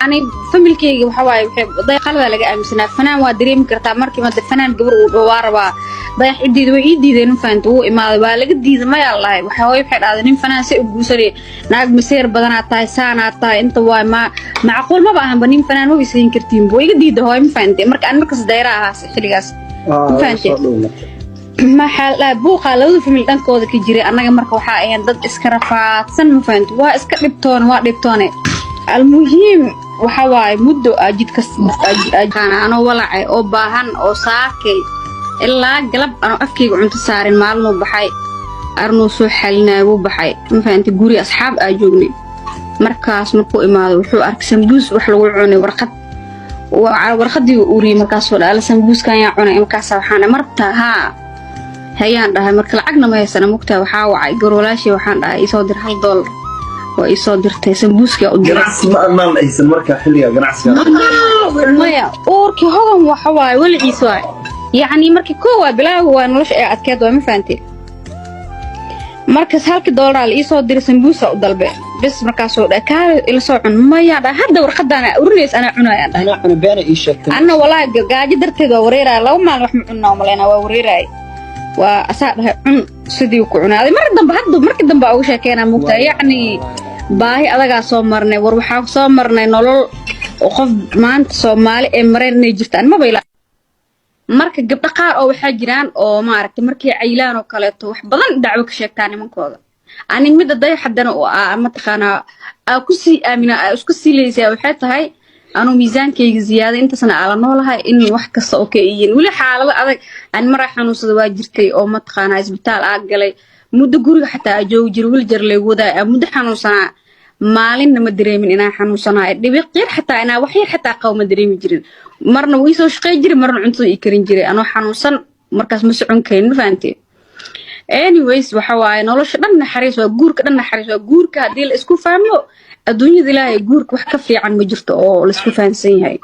يعني familkeyga waxa waaye day qalada laga aaminsanaa fanaan waa dareemi kartaa markii ma fanaan gabar uu dhawaaraba dayax cidiid way ii diideen faanto uu imaaday waa laga diiday ma yaalay waxa way waxay dhaaday nin fanaan si u guusanay naag maseer badan tahay saana tahay inta waa macquul ma baahan nin fanaan ma waysan kartiin boo iga diiday hooy ma faantay marka aan markaas dayraha xiligaas faantay ما حال بوقا لو فيلم دنكودا كجيري انغا marka waxa ay dad iska rafaadsan ma faanto waa iska dhibtoon waa dhibtoone المهم waxa waay muddo ajidka ana walacay oo baahan oo saakay ilaa galab aan afkeyga cunto saarin maalmo baxay arno soo xalnaago baxay ma faanti guri asxaab aa joognay markaas markuu imaado wuxuu arkay sambuus wax lagu cunay warqadii uu uri markaas oo dhaal sambuuskan yaa cunay markaas waxaan marta haa hayaan dhahay marka lacagna ma haysan mugtaa waxa wacay gorolaashi waxaan dhahay isoo dir $1 oo isoo dirtay sambuuska u diray ganacsi ma aysan marka xilliga ganacsiga maya oorkii hodan waxa waay waligiisa waay يعني markii koowa bilaaw waa nolosha ay adkeed waa ma faantay markaas $1 la isoo diray sambuusa u dalbe bas markaas oo dhakaa ila soo cun maya hadda warqadana urneys ana cunaya ana cuna beena ii sheegtay ana walaa gaaji darteed waa wareeray laba maal wax ma cunaa maleena waa wareeray waa asaad cun sidii ku cunaaday markii dambe ugu sheekeena mugtaa yani baahi adaga soo marnay war waxa soo marnay nolol qof maanta Soomaali ee mareen inay jirtaan ma bayla marka gabdha qaar oo waxa jiraan oo ma aragtay markii caylaan oo kale wax badan dacwo ka sheegtaan nimankooda ani mid day xadana oo ma taqaana ku sii aamina isku sii leeyay waxay tahay anu miisaankeyga ziyaada inta sana ala noolahay in wax kasta oo ka yiin wali xaalada adag aan mar xanuunsada waa jirtay oo ma taqaana isbitaal aad galay muddo guriga xataa joog jir wal jar leey wadaa muddo xanuunsana maalin ma dareemin inaan xanuunsanahay dhibiq yar xataa inaa wax yar xataa qawma dareemi jirin marna way soo shaqay jiray marna cunto ii karin jiray anoo xanuunsan markaas ma socon karin ma faantay anyways waxa waaye nolosha dhan naxariis waa guurka hadii la isku fahmo adduunyada ilaahay guurka wax ka fiican ma jirto oo la isku fahansan yahay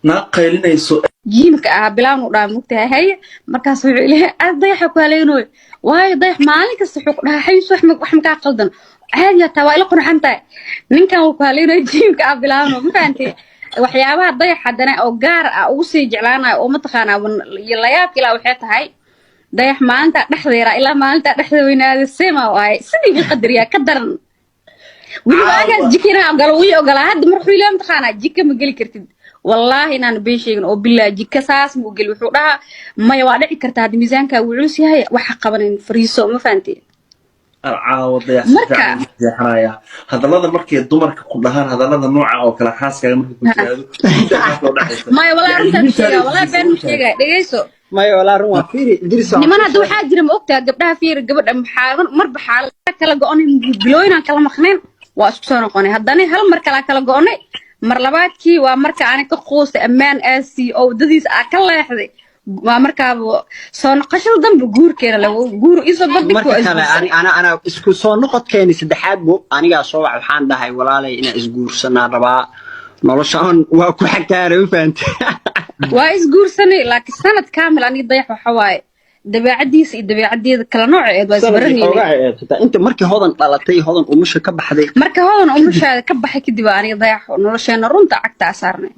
na qaylinayso jiimka bilaan u dhaamugtahay hay markaas wuxuu ilaahay dayaxa ku haleenoy waayo dayax maalin kasta wuxuu dhahay wax ma ka qaldan caadi taa waa ila qurxantahay ninkan uu ku haleenoy jiimka bilaan ma faantay waxyaabaha dayax hadana oo gaar ah ugu sii jeclaanayo oo ma taqaana la yaab ilaa waxay tahay dayax maalinta dhaxdeera ilaa maalinta dhaxdeeda weynaada seema waay sidii qadariya ka daran wiilaagas jikina galowii ogala hadda markuu ilaam taqaana jikka ma gali kartid wallahi inaan been sheegin oo bilaa jikka saas ma gali wuxuu dhaha maya waa dhici kartaa hadda miisaanka uu culus yahay waxa qabanin fariiso ma faantay caawada yaxanaya hadalada markay dumarka ku dhahaan hadalada nooca oo kala xaaskaaga markay ku jiraado maya wallahi wallahi been sheegay dhageyso maya wala run waa fiiri dirso nimana dad waxa jira ma ogtaa gabdhaha fiir gabadha maxaa marba xaalad kala go'onin bilooyina kala maqneen waa isku soo noqonay haddana hal mar kala go'onay mar labaadkii waa marka aan ka qoostay ammaan aasi oo dadiis ka leexday waa marka soo noqoshada dambe guurkeena la guur isoo badbig marka kale ana isku soo noqodkeeni saddexaad buu aniga soo waxaan dhahay walaalay ina isguursanaa rabaa noloshaan waa ku xagtaaray u faantay waa isguursanay laakiin sanad kaamil ani dayax waxa waaye dabeecadiisa iyo dabeecadeeda kala nooceed waa isbaranayeen inta markii hodan dhalatay hodan umusha ka baxday marka hodan umusha ka baxay kadib aniga dayax nolosheena runta cagta saarnay